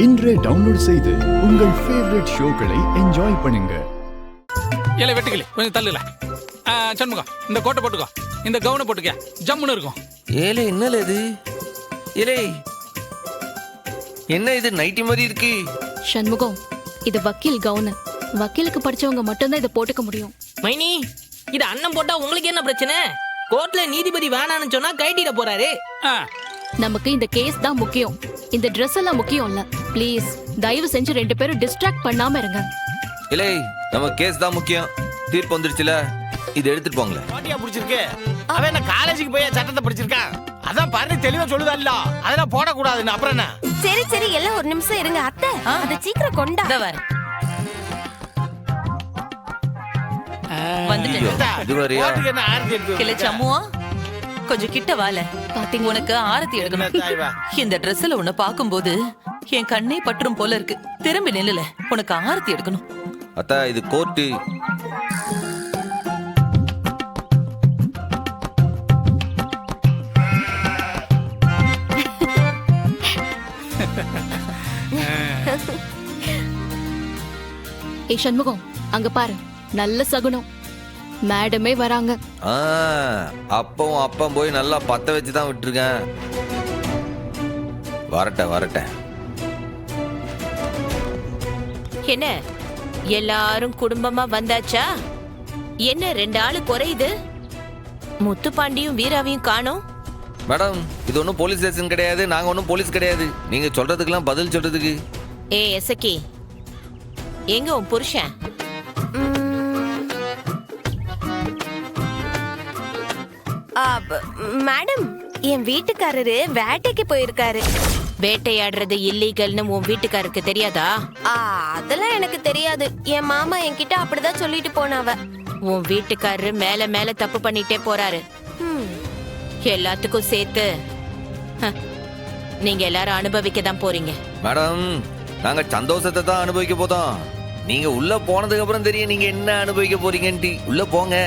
இன்றே டவுன்லோட் செய்து உங்கள் ஃபேவரட் ஷோக்களை என்ஜாய் பண்ணுங்க. ஏலே வெட்டுக்கிளி கொஞ்சம் தள்ளுல. சண்முகம் இந்த கோட்டை போட்டுக்கோ, இந்த கவுனை போட்டுக்க, ஜம்முன்னு இருக்கும். ஏலே என்னல இது? ஏலே என்ன இது நைட்டி மாதிரி இருக்கு? சண்முகம், இது வக்கீல் கவுனு. வக்கீலுக்கு படிச்சவங்க மட்டும்தான் இதை போட்டுக்க முடியும். மைனி, இது அண்ணன் போட்டா உங்களுக்கு என்ன பிரச்சனை? கோர்ட்ல நீதிபதி வேணான்னு சொன்னா கைட்டிட போறாரு. நமக்கு இந்த கேஸ் தான் முக்கியம், இந்த ட்ரெஸ் எல்லாம் முக்கியம் இல்ல. ப்ளீஸ் தயவு செஞ்சு 2 பேரும் டிஸ்ட்ராக்ட் பண்ணாம இருங்க. ஏலே நம்ம கேஸ் தான் முக்கியம். தீர்ப்பு வந்துருச்சுல, இது எடுத்துட்டு போங்களே. பாட்டியா பிடிச்சிருக்கு. அவன் என்ன காலேஜுக்கு போய் சட்டத்தை படிச்சிருக்கான். அதான் பாரு தெளிவா சொல்லுதல்ல, அதெல்லாம் போடக்கூடாதுன்னு. அப்புறம் என்ன? சரி சரி எல்லாம் ஒரு நிமிஷம் இருங்க அத்தை. அத சீக்கிரம் கொண்டா. கொஞ்சம் கிட்ட வால. உனக்கு ஆரத்தி எடுக்கணும். இந்த ட்ரெஸ்ல உன்னை பாக்கும்போது என் கண்ணே பற்றும் போல இருக்கு. திரும்பி நில்லுல, உனக்கு ஆரத்தி எடுக்கணும். அத்தா இது கோர்ட்டு. ஏ சண்முகம், அங்க பாரு, நல்ல சகுனம். மேடமே வராங்க. அப்பவும் அப்பம் போய் நல்லா பத்த வச்சு தான் விட்டுருக்கேன். வரட்டேன். என்ன எல்லாரும் குடும்பமா வந்தாச்சா? என்ன 2 ஆளு குறையுது? முத்துப்பாண்டியும் வீராவையும் காணோம். மேடம், இது ஒன்றும் போலீஸ் ஸ்டேஷன் கிடையாது. நாங்க ஒன்றும் போலீஸ் கிடையாது. நீங்க சொல்றதுக்கெல்லாம் பதில் சொல்றதுக்கு. ஏ எசக்கி, எங்க உன் புருஷன்? மேடம், என் வீட்டுக்காரரு வேட்டைக்கு போயிருக்காரு. வேட்டையாடுறது இல்லீகல்னு உன் வீட்டுக்காருக்கு தெரியாதா? அதெல்லாம் எனக்கு தெரியாது. என் மாமா என்கிட்ட அப்படிதான் சொல்லிட்டு போனாவ. உன் வீட்டுக்காரரு மேல மேல தப்பு பண்ணிட்டே போறாரு. எல்லாத்துக்கும் சேர்த்து நீங்க எல்லாரும் அனுபவிக்க தான் போறீங்க. மேடம், நாங்க சந்தோஷத்தை தான் அனுபவிக்க போதோம். நீங்க உள்ள போனதுக்கு அப்புறம் தெரியும் நீங்க என்ன அனுபவிக்க போறீங்கன்ட்டு. உள்ள போங்க.